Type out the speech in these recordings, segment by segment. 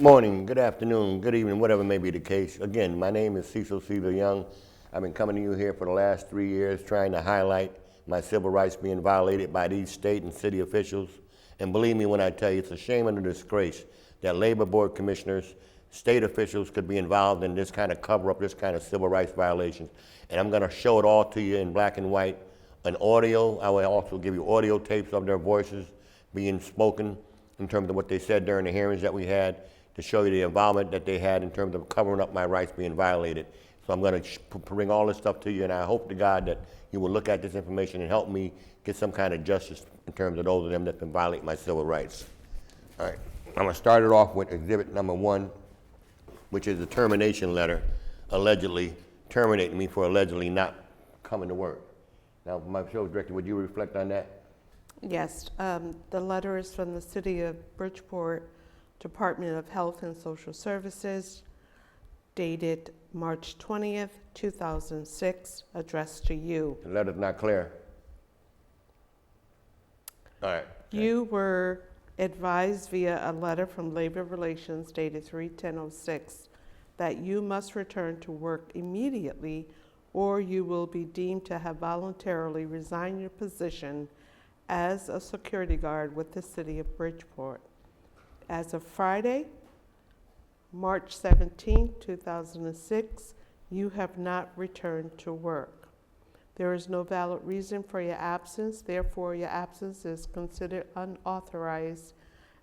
morning, good afternoon, good evening, whatever may be the case. Again, my name is Cecil Young. I've been coming to you here for the last 3 years trying to highlight my civil rights being violated by these state and city officials. And believe me when I tell you, it's a shame and a disgrace that labor board commissioners, state officials could be involved in this kind of cover up, this kind of civil rights violations. And I'm gonna show it all to you in black and white, an audio. I will also give you audio tapes of their voices being spoken in terms of what they said during the hearings that we had, to show you the involvement that they had in terms of covering up my rights being violated. So I'm going to bring all this stuff to you, and I hope to God that you will look at this information and help me get some kind of justice in terms of those of them that can violate my civil rights. All right, I'm going to start it off with exhibit number 1, which is the termination letter, allegedly terminating me for allegedly not coming to work. Now, my show director, would you reflect on that? Yes, the letter is from the City of Bridgeport Department of Health and Social Services, dated March 20th, 2006, addressed to you. The letter's not clear. All right. You were advised via a letter from Labor Relations dated 3/10/06 that you must return to work immediately or you will be deemed to have voluntarily resigned your position as a security guard with the City of Bridgeport. As of Friday, March 17, 2006, you have not returned to work. There is no valid reason for your absence, therefore your absence is considered unauthorized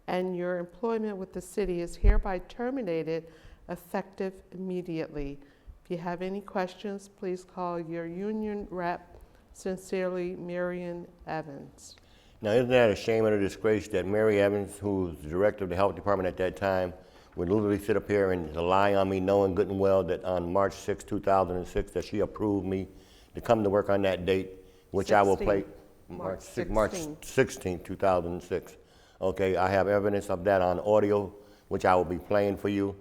and your employment with the city is hereby terminated effective immediately. If you have any questions, please call your union rep. Sincerely, Marion Evans. Now, isn't that a shame and a disgrace that Mary Evans, who was the director of the health department at that time, would literally sit up here and lie on me, knowing good and well that on March 6, 2006, that she approved me to come to work on that date, which 16. I will play March March 16, 2006. Okay, I have evidence of that on audio, which I will be playing for you.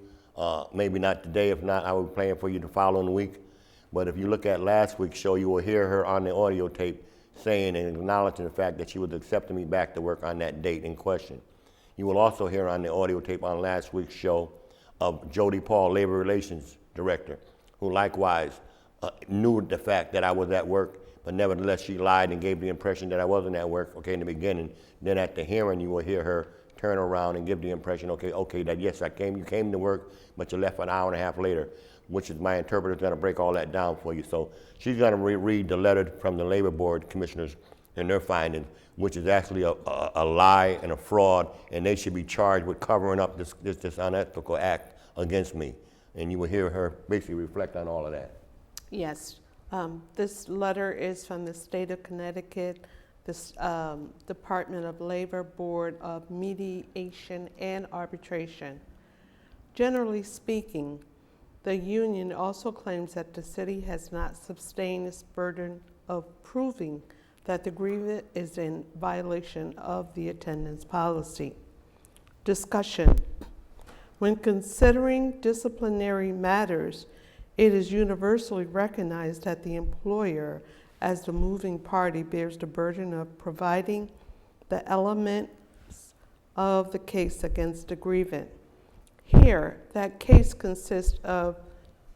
Maybe not today, if not, I will be playing for you the following week. But if you look at last week's show, you will hear her on the audio tape saying and acknowledging the fact that she was accepting me back to work on that date in question. You will also hear on the audio tape on last week's show of Jody Paul, Labor Relations Director, who likewise knew the fact that I was at work, but nevertheless she lied and gave the impression that I wasn't at work, okay, in the beginning. Then at the hearing, you will hear her turn around and give the impression, okay, that yes, you came to work, but you left an hour and a half later, which is my interpreter's gonna break all that down for you. So she's gonna read the letter from the labor board commissioners and their findings, which is actually a lie and a fraud, and they should be charged with covering up this unethical act against me. And you will hear her basically reflect on all of that. Yes, this letter is from the state of Connecticut, this Department of Labor Board of Mediation and Arbitration. Generally speaking, the union also claims that the city has not sustained its burden of proving that the grievance is in violation of the attendance policy. Discussion. When considering disciplinary matters, it is universally recognized that the employer, as the moving party, bears the burden of providing the elements of the case against the grievant. Here, that case consists of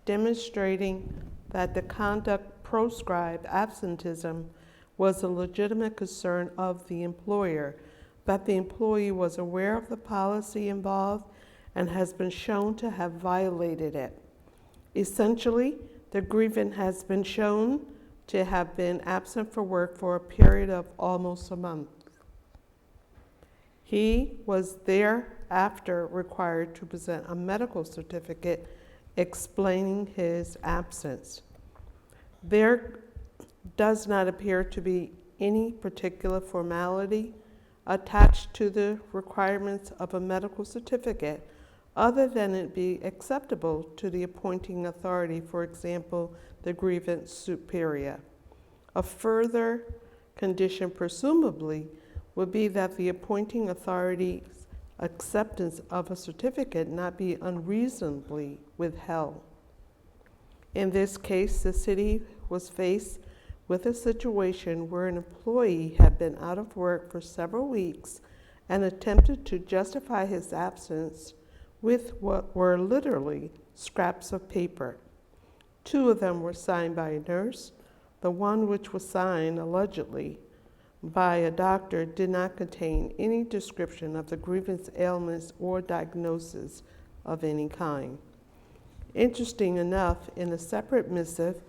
demonstrating that the conduct proscribed absenteeism was a legitimate concern of the employer, that the employee was aware of the policy involved and has been shown to have violated it. Essentially, the grievant has been shown to have been absent for work for a period of almost a month. He was thereafter required to present a medical certificate explaining his absence. There does not appear to be any particular formality attached to the requirements of a medical certificate other than it be acceptable to the appointing authority, for example, the grievance superior. A further condition presumably would be that the appointing authority's acceptance of a certificate not be unreasonably withheld. In this case, the city was faced with a situation where an employee had been out of work for several weeks and attempted to justify his absence with what were literally scraps of paper. 2 of them were signed by a nurse. The one which was signed, allegedly, by a doctor did not contain any description of the grievance ailments or diagnosis of any kind. Interesting enough, in a separate missive,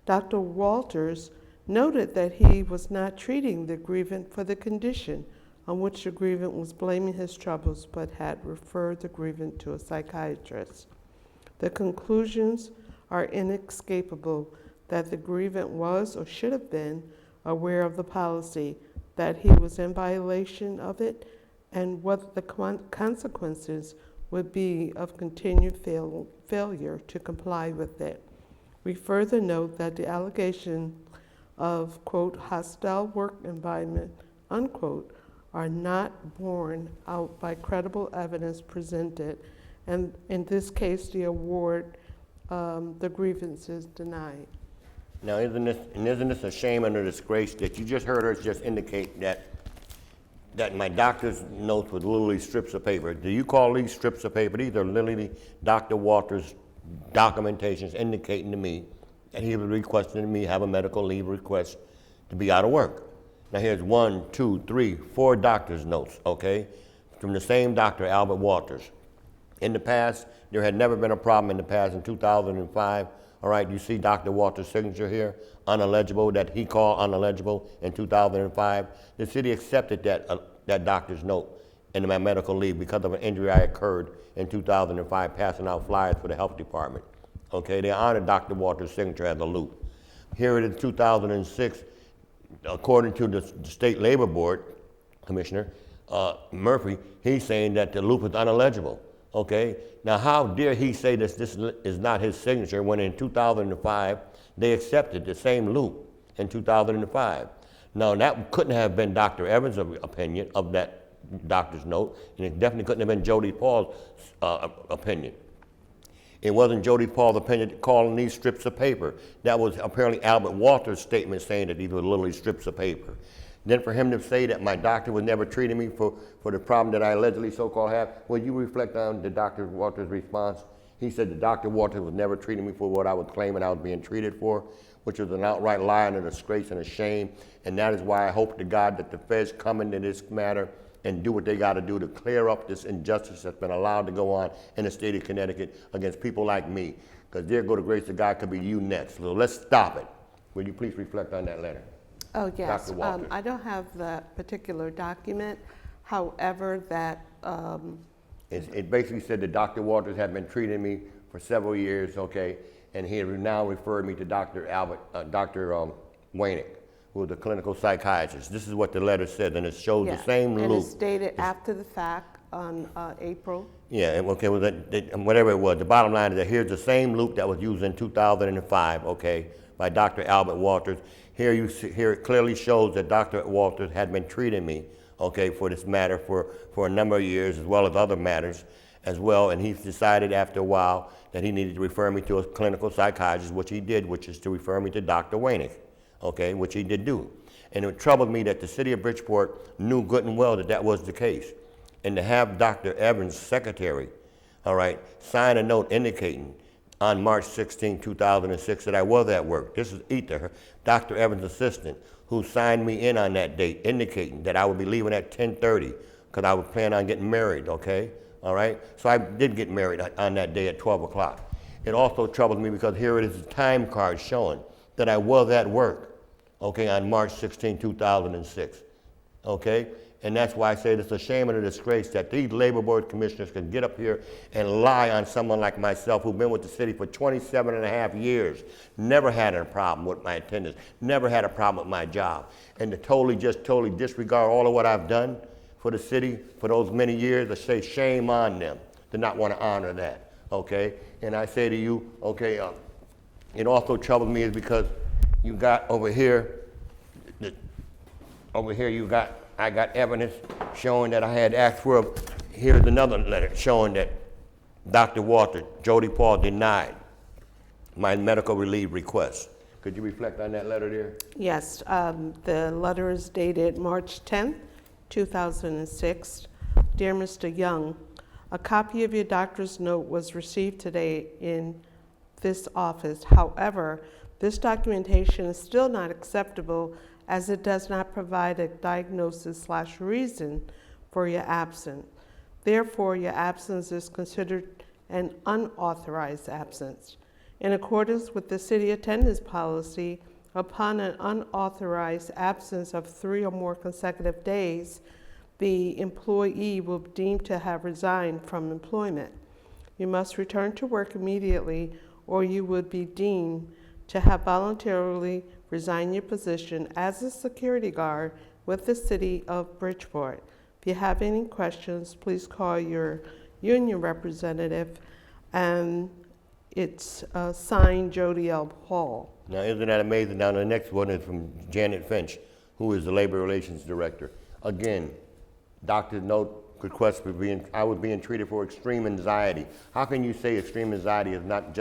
Dr. Walters noted that he was not treating the grievant for the condition on which the grievant was blaming his troubles, but had referred the grievant to a psychiatrist. The conclusions are inescapable that the grievant was or should have been aware of the policy, that he was in violation of it, and what the consequences would be of continued failure to comply with it. We further note that the allegation of, quote, hostile work environment, unquote, are not borne out by credible evidence presented, and in this case, the award, the grievance is denied. Now, isn't this a shame and a disgrace that you just heard her just indicate that my doctor's notes were literally strips of paper? Do you call these strips of paper? These are literally Dr. Walters' documentations indicating to me that he was requesting me have a medical leave request to be out of work. Now here's 1, 2, 3, 4 doctor's notes, okay, from the same doctor, Albert Walters. In the past, there had never been a problem in the past. In 2005, all right, you see Dr. Walters' signature here, unelegible, that he called unelegible in 2005. The city accepted that doctor's note in my medical leave because of an injury I occurred in 2005, passing out flyers for the health department. Okay, they honored Dr. Walters' signature as a loop. Here it is, 2006, according to the State Labor Board Commissioner, Murphy, he's saying that the loop is unelegible. Okay, now how dare he say this is not his signature when in 2005 they accepted the same loop in 2005. Now that couldn't have been Dr. Evans' opinion of that doctor's note, and it definitely couldn't have been Jody Paul's opinion. It wasn't Jody Paul's opinion calling these strips of paper. That was apparently Albert Walters' statement saying that these were literally strips of paper. Then for him to say that my doctor was never treating me for the problem that I allegedly so-called have, will you reflect on the Dr. Walters' response? He said that Dr. Walters was never treating me for what I was claiming I was being treated for, which was an outright lie and a disgrace and a shame. And that is why I hope to God that the feds come into this matter and do what they got to do to clear up this injustice that's been allowed to go on in the state of Connecticut against people like me. Because dear go to grace of God could be you next. So let's stop it. Will you please reflect on that letter? Oh, yes. Dr. Walters. I don't have that particular document. However, that It basically said that Dr. Walters had been treating me for several years, okay, and he had now referred me to Dr. Wainick, who was a clinical psychiatrist. This is what the letter said, and it shows the same loop. And it's dated after the fact on April. Yeah, okay, well, whatever it was, the bottom line is that here's the same loop that was used in 2005, okay, by Dr. Albert Walters. Here it clearly shows that Dr. Walters had been treating me, okay, for this matter for a number of years, as well as other matters as well, and he's decided after a while that he needed to refer me to a clinical psychiatrist, which he did, which is to refer me to Dr. Wainick, okay, which he did do. And it troubled me that the city of Bridgeport knew good and well that that was the case. And to have Dr. Evans' secretary, all right, sign a note indicating on March 16, 2006 that I was at work. This is Ether, Dr. Evans' assistant, who signed me in on that date, indicating that I would be leaving at 10:30 because I was planning on getting married, okay? All right? So I did get married on that day at 12 o'clock. It also troubles me because here it is a time card showing that I was at work, okay, on March 16, 2006, okay? And that's why I say it's a shame and a disgrace that these labor board commissioners can get up here and lie on someone like myself who's been with the city for 27 and a half years, never had a problem with my attendance, never had a problem with my job, and to totally disregard all of what I've done for the city for those many years. I say shame on them to not want to honor that, okay? And I say to you, okay, it also troubles me is because you got over here I got evidence showing that I had asked for, here's another letter showing that Dr. Walter, Jody Paul, denied my medical relief request. Could you reflect on that letter there? Yes, the letter is dated March 10th, 2006. Dear Mr. Young, A copy of your doctor's note was received today in this office. However, this documentation is still not acceptable as it does not provide a diagnosis/reason for your absence. Therefore, your absence is considered an unauthorized absence. In accordance with the city attendance policy, upon an unauthorized absence of 3 or more consecutive days, the employee will be deemed to have resigned from employment. You must return to work immediately, or you would be deemed to have voluntarily resigned your position as a security guard with the city of Bridgeport. If you have any questions, please call your union representative, and it's signed Jody L. Hall. Now, isn't that amazing? Now, the next one is from Janet Finch, who is the Labor Relations Director. Again, doctor's note request for I was being treated for extreme anxiety. How can you say extreme anxiety is not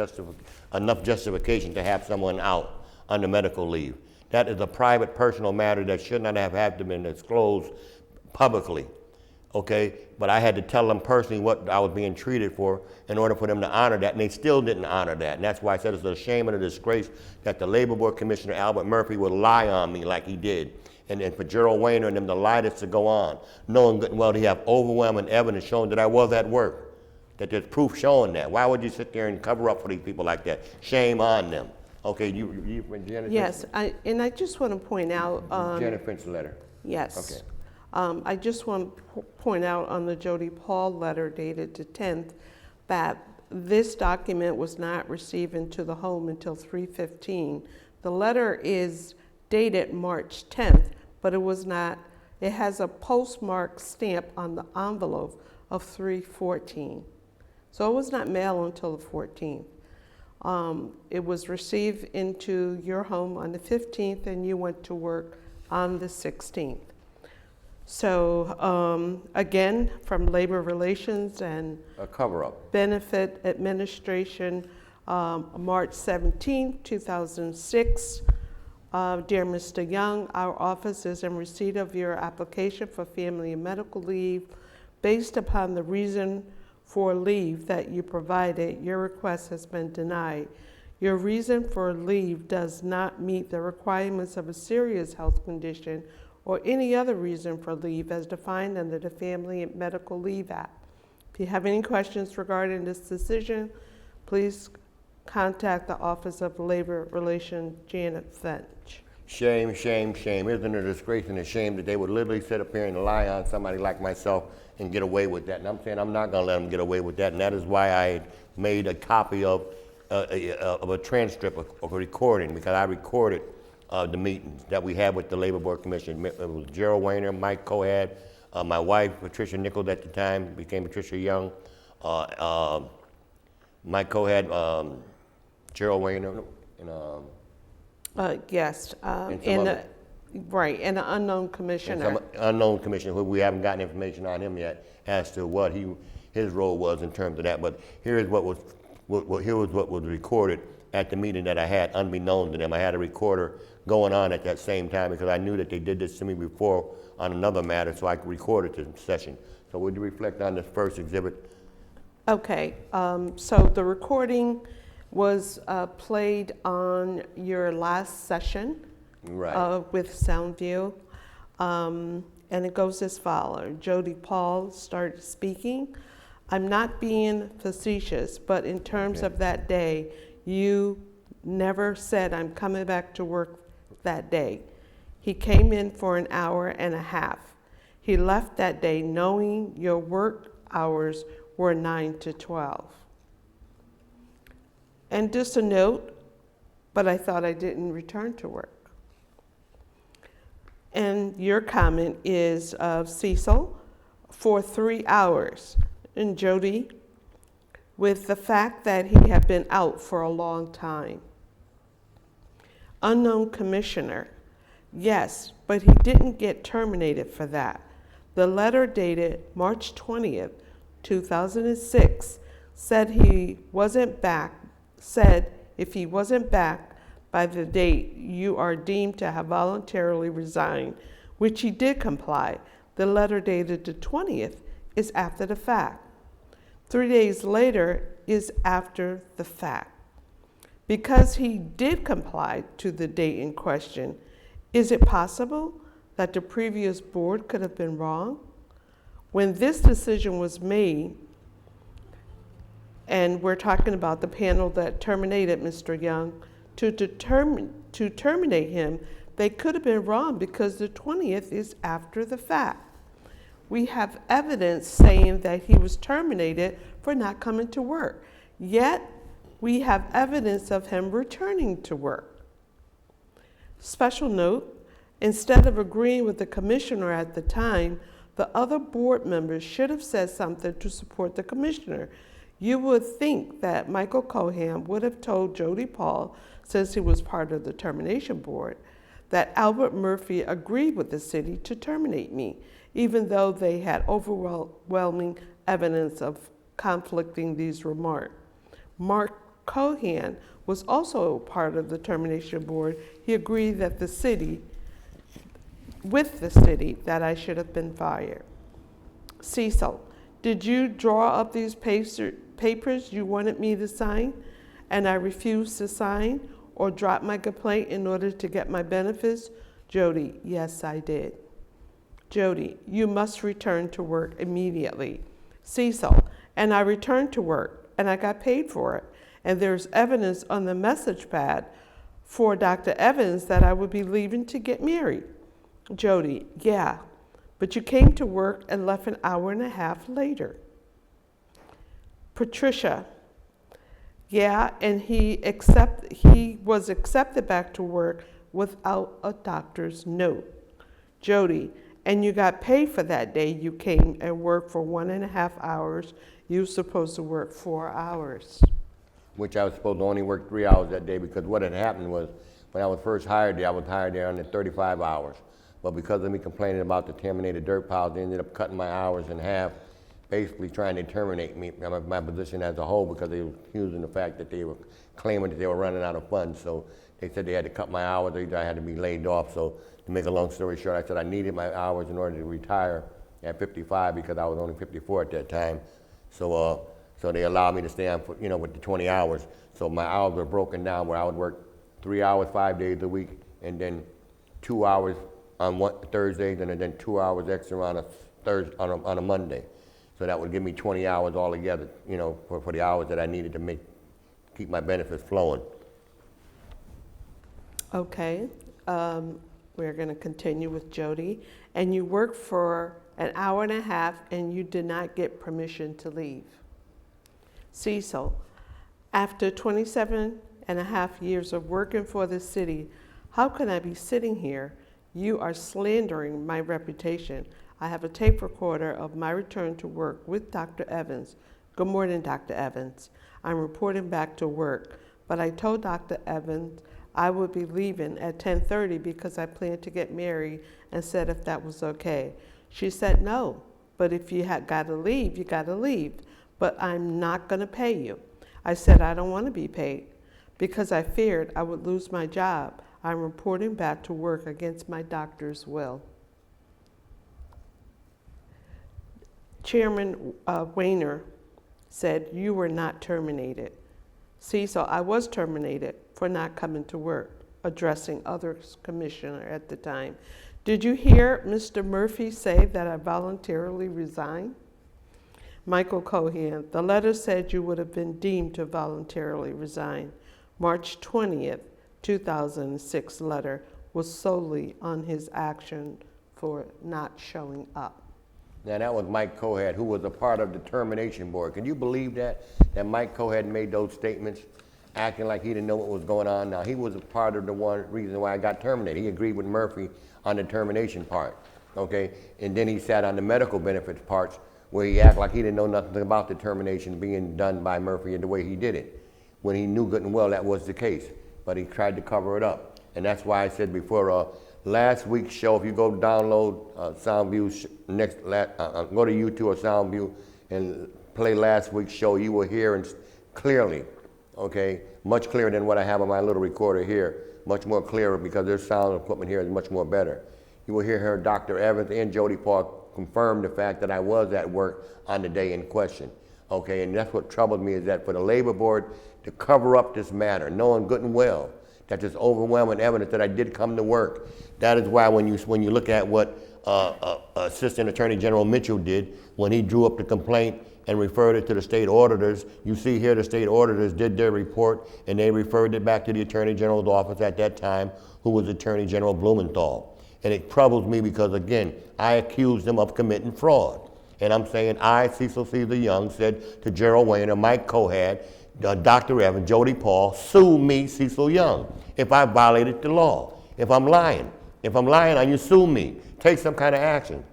enough justification to have someone out under medical leave? That is a private, personal matter that should not have had to be disclosed publicly, okay? But I had to tell them personally what I was being treated for in order for them to honor that, and they still didn't honor that. And that's why I said it's a shame and a disgrace that the Labor Board Commissioner, Albert Murphy, would lie on me like he did. And for Gerald Wayner and them to lie this to go on, knowing good and well they have overwhelming evidence showing that I was at work, that there's proof showing that. Why would you sit there and cover up for these people like that? Shame on them. Okay, you Janet? Yes, I just want to point out. Janet Finch's letter. Yes. Okay. I just want to point out on the Jody Paul letter dated the 10th that this document was not received into the home until 3:15. The letter is dated March 10th, but it has a postmark stamp on the envelope of 3/14. So it was not mailed until the 14th. It was received into your home on the 15th, and you went to work on the 16th. So again, from Labor Relations and A cover-up. Benefit Administration, March 17, 2006. Dear Mr. Young, our office is in receipt of your application for family and medical leave. Based upon the reason for leave that you provided, your request has been denied. Your reason for leave does not meet the requirements of a serious health condition or any other reason for leave as defined under the Family and Medical Leave Act. If you have any questions regarding this decision, please contact the Office of Labor Relations, Janet Finch. Shame, shame, shame. Isn't it a disgrace and a shame that they would literally sit up here and lie on somebody like myself and get away with that? And I'm saying I'm not going to let them get away with that, and that is why I made a copy of a transcript of a recording, because I recorded the meetings that we had with the Labor Board Commission. It was Gerald Wayner, Mike Cohad, my wife, Patricia Nichols at the time, became Patricia Young, Mike Cohad, Gerald Wayner, and Yes, and and an unknown commissioner. some unknown commissioner who we haven't gotten information on him yet as to what his role was in terms of that. But here's what was recorded at the meeting that I had, unbeknown to them. I had a recorder going on at that same time because I knew that they did this to me before on another matter, so I recorded the session. So would you reflect on this first exhibit? Okay, so the recording was played on your last session Right. with Soundview, and it goes as follows. Jody Paul started speaking. I'm not being facetious, but in terms of that day, you never said, I'm coming back to work that day. He came in for an hour and a half. He left that day knowing your work hours were 9 to 12. And just a note, but I thought I didn't return to work. And your comment is Cecil, for 3 hours. And Jody, with the fact that he had been out for a long time. Unknown commissioner, yes, but he didn't get terminated for that. The letter dated March 20th, 2006, said if he wasn't back by the date, you are deemed to have voluntarily resigned, which he did comply. The letter dated the 20th is after the fact. 3 days later is after the fact. Because he did comply to the date in question, is it possible that the previous board could have been wrong? When this decision was made, and we're talking about the panel that terminated Mr. Young, to terminate him, they could have been wrong because the 20th is after the fact. We have evidence saying that he was terminated for not coming to work. Yet, we have evidence of him returning to work. Special note, instead of agreeing with the commissioner at the time, the other board members should have said something to support the commissioner. You would think that Michael Cohan would have told Jody Paul, since he was part of the termination board, that Albert Murphy agreed with the city to terminate me, even though they had overwhelming evidence of conflicting these remarks. Mark Cohan was also part of the termination board. He agreed that with the city, that I should have been fired. Cecil, did you draw up these papers you wanted me to sign and I refused to sign, or drop my complaint in order to get my benefits? Jody, yes, I did. Jody, you must return to work immediately. Cecil, and I returned to work and I got paid for it. And there's evidence on the message pad for Dr. Evans that I would be leaving to get married. Jody, yeah, but you came to work and left an hour and a half later. Patricia, yeah, and he was accepted back to work without a doctor's note. Jody, and you got paid for that day you came and worked for 1.5 hours. You were supposed to work 4 hours. Which I was supposed to only work 3 hours that day, because what had happened was when I was first hired there, I was hired there under 35 hours. But because of me complaining about the terminated dirt piles, they ended up cutting my hours in half, basically trying to terminate me, my position as a whole, because they were using the fact that they were claiming that they were running out of funds. So they said they had to cut my hours, either I had to be laid off. So to make a long story short, I said I needed my hours in order to retire at 55, because I was only 54 at that time. So they allowed me to stay on for, with the 20 hours. So my hours were broken down where I would work 3 hours 5 days a week, and then 2 hours on Thursdays, and then 2 hours extra on a Monday. So that would give me 20 hours altogether, for the hours that I needed to keep my benefits flowing. Okay, we're going to continue with Jody. And you worked for an hour and a half and you did not get permission to leave. Cecil, after 27.5 years of working for the city, how can I be sitting here? You are slandering my reputation. I have a tape recorder of my return to work with Dr. Evans. Good morning, Dr. Evans. I'm reporting back to work, but I told Dr. Evans I would be leaving at 10:30 because I planned to get married, and said if that was okay. She said no, but if you got to leave, you got to leave, but I'm not going to pay you. I said I don't want to be paid because I feared I would lose my job. I'm reporting back to work against my doctor's will. Chairman Wayner said you were not terminated. Cecil, I was terminated for not coming to work, addressing other commissioner at the time. Did you hear Mr. Murphy say that I voluntarily resigned? Michael Cohan, the letter said you would have been deemed to voluntarily resign. March 20th, 2006 letter was solely on his action for not showing up. Now that was Mike Cohan, who was a part of the termination board. Can you believe that Mike Cohan made those statements, acting like he didn't know what was going on? Now he was a part of the reason why I got terminated. He agreed with Murphy on the termination part, okay? And then he sat on the medical benefits parts where he acted like he didn't know nothing about the termination being done by Murphy and the way he did it, when he knew good and well that was the case, but he tried to cover it up. And that's why I said before, last week's show, if you go download SoundView, go to YouTube or SoundView and play last week's show, you will hear clearly, okay, much clearer than what I have on my little recorder here, much more clearer because their sound equipment here is much more better. You will hear her, Dr. Evans and Jody Paul, confirm the fact that I was at work on the day in question. Okay, and that's what troubled me, is that for the labor board to cover up this matter, knowing good and well that there's overwhelming evidence that I did come to work. That is why when you look at what Assistant Attorney General Mitchell did when he drew up the complaint and referred it to the state auditors, you see here the state auditors did their report and they referred it back to the Attorney General's office at that time, who was Attorney General Blumenthal. And it troubles me because, again, I accused them of committing fraud. And I'm saying I, Cecil Young, said to Gerald Wayne, Mike Cohad, Dr. Evans, Jody Paul, sue me, Cecil Young, if I violated the law, if I'm lying. If I'm lying on you, sue me. Take some kind of action.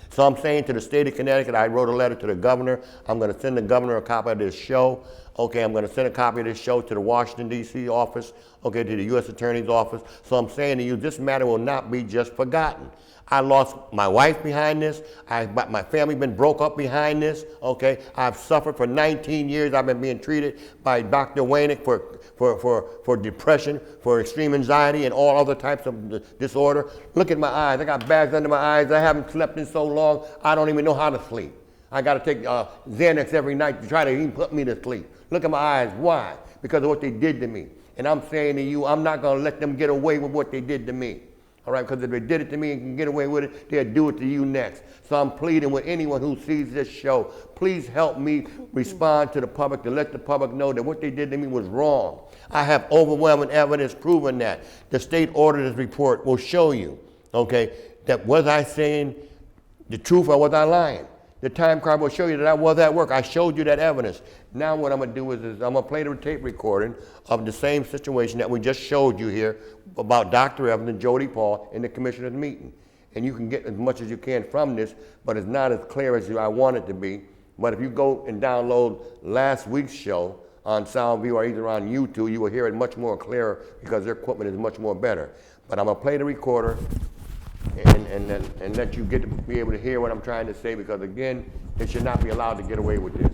So I'm saying to the state of Connecticut, I wrote a letter to the governor. I'm going to send the governor a copy of this show. Okay, I'm going to send a copy of this show to the Washington, D.C. office, okay, to the U.S. Attorney's office. So I'm saying to you, this matter will not be just forgotten. I lost my wife behind this. My family been broke up behind this, okay? I've suffered for 19 years. I've been being treated by Dr. Waynick for depression, for extreme anxiety, and all other types of disorder. Look at my eyes. I got bags under my eyes. I haven't slept in so long, I don't even know how to sleep. I got to take Xanax every night to try to even put me to sleep. Look at my eyes. Why? Because of what they did to me. And I'm saying to you, I'm not going to let them get away with what they did to me. All right, because if they did it to me and can get away with it, they'll do it to you next. So I'm pleading with anyone who sees this show, please help me respond to the public, to let the public know that what they did to me was wrong. I have overwhelming evidence proving that. The state auditor's report will show you, okay, that was I saying the truth or was I lying? The time card will show you that I was at work. I showed you that evidence. Now what I'm going to do is I'm going to play the tape recording of the same situation that we just showed you here about Dr. Evans and Jody Paul in the commissioner's meeting. And you can get as much as you can from this, but it's not as clear as I want it to be. But if you go and download last week's show on SoundView or either on YouTube, you will hear it much more clearer because their equipment is much more better. But I'm going to play the recorder and let you get to be able to hear what I'm trying to say, because again, they should not be allowed to get away with this.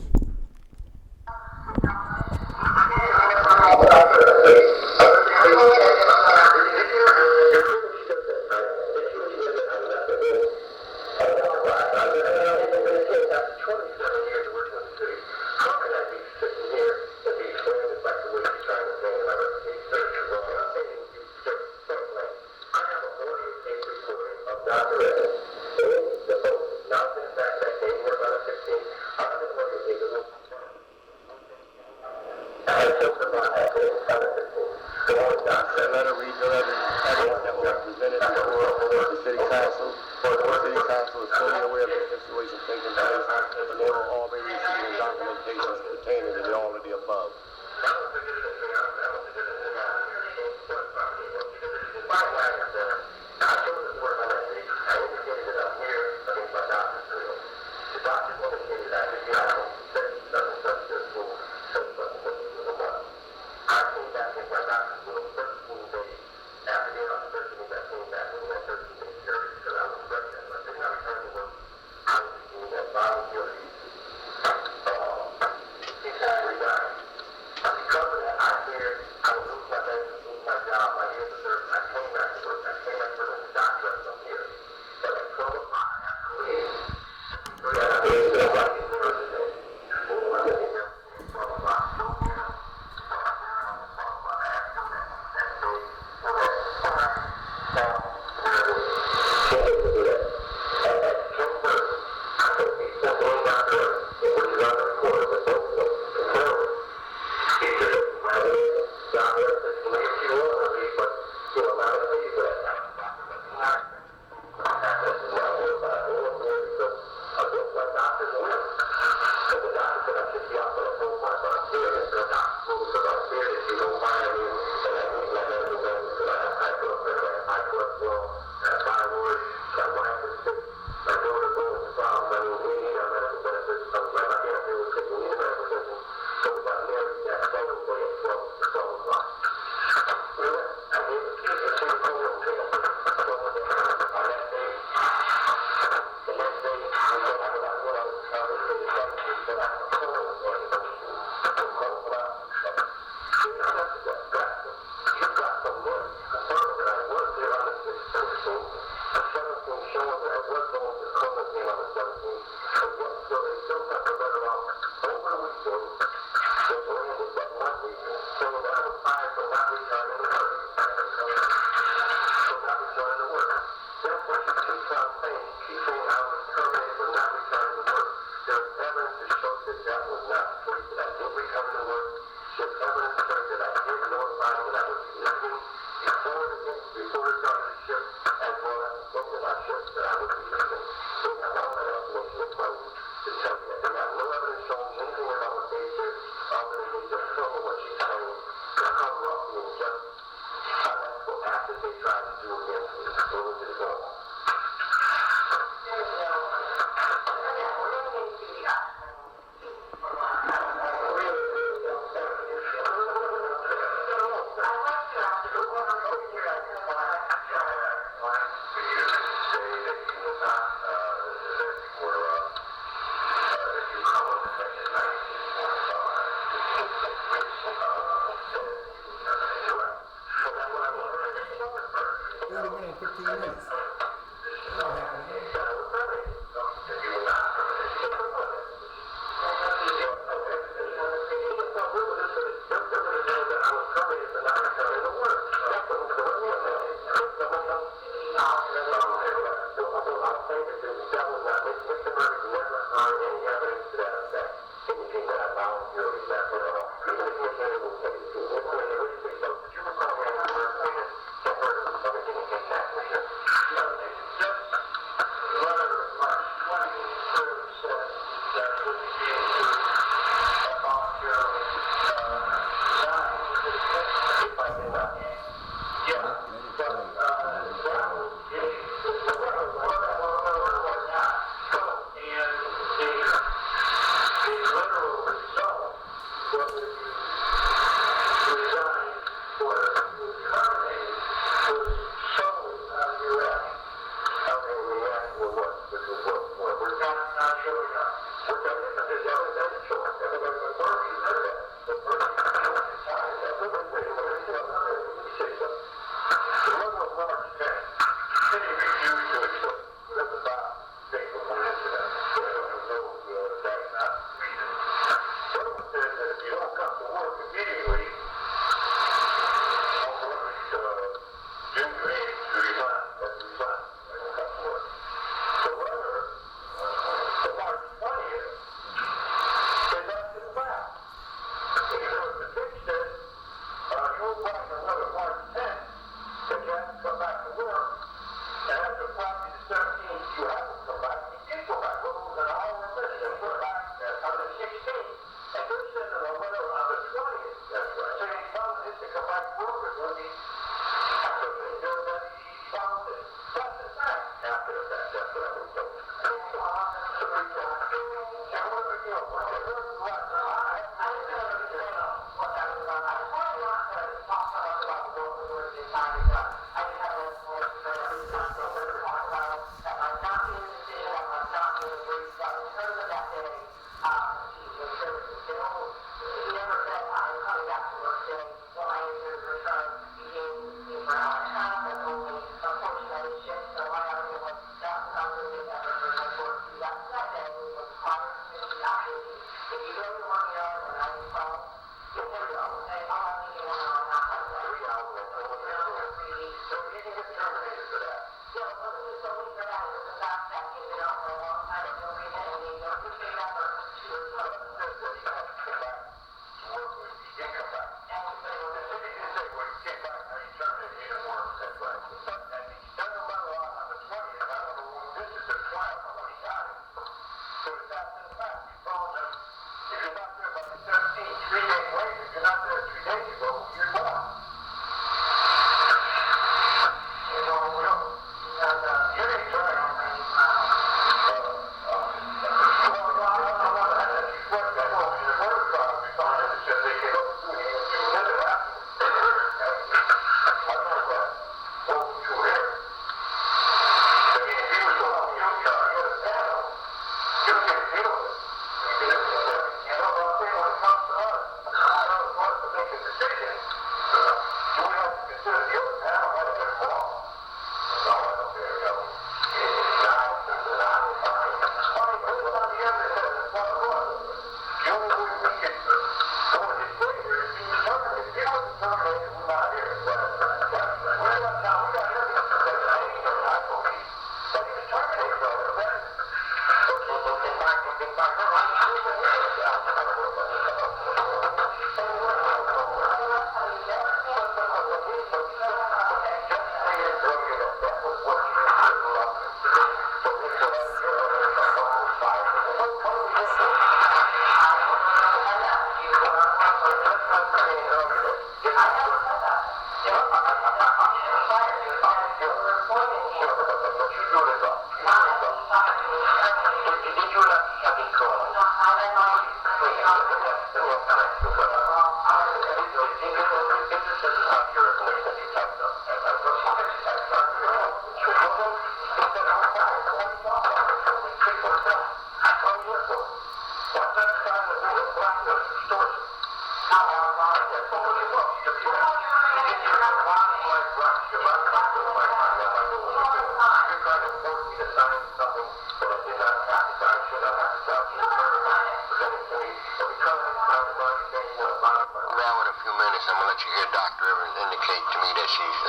Now in a few minutes, I'm gonna let you hear Dr. Evans indicate to me that she's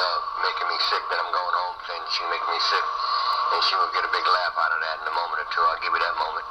making me sick, that I'm going home, saying she's making me sick, and she will get a big laugh out of that in a moment or two. I'll give you that moment.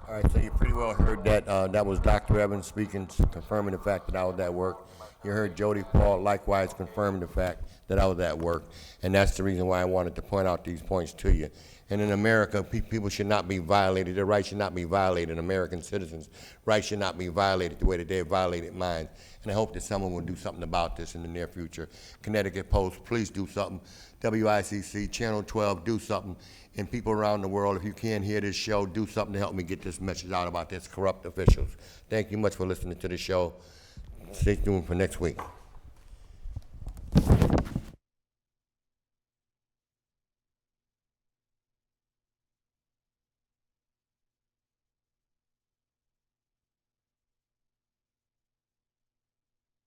All right, so you pretty well heard that. That was Dr. Evans speaking, confirming the fact that I was at work. You heard Jody Paul likewise confirming the fact that I was at work. And that's the reason why I wanted to point out these points to you. And in America, people should not be violated. Their rights should not be violated. American citizens' rights should not be violated the way that they have violated mine. And I hope that someone will do something about this in the near future. Connecticut Post, please do something. WICC, Channel 12, do something. And people around the world, if you can't hear this show, do something to help me get this message out about this corrupt officials. Thank you much for listening to the show. Stay tuned for next week.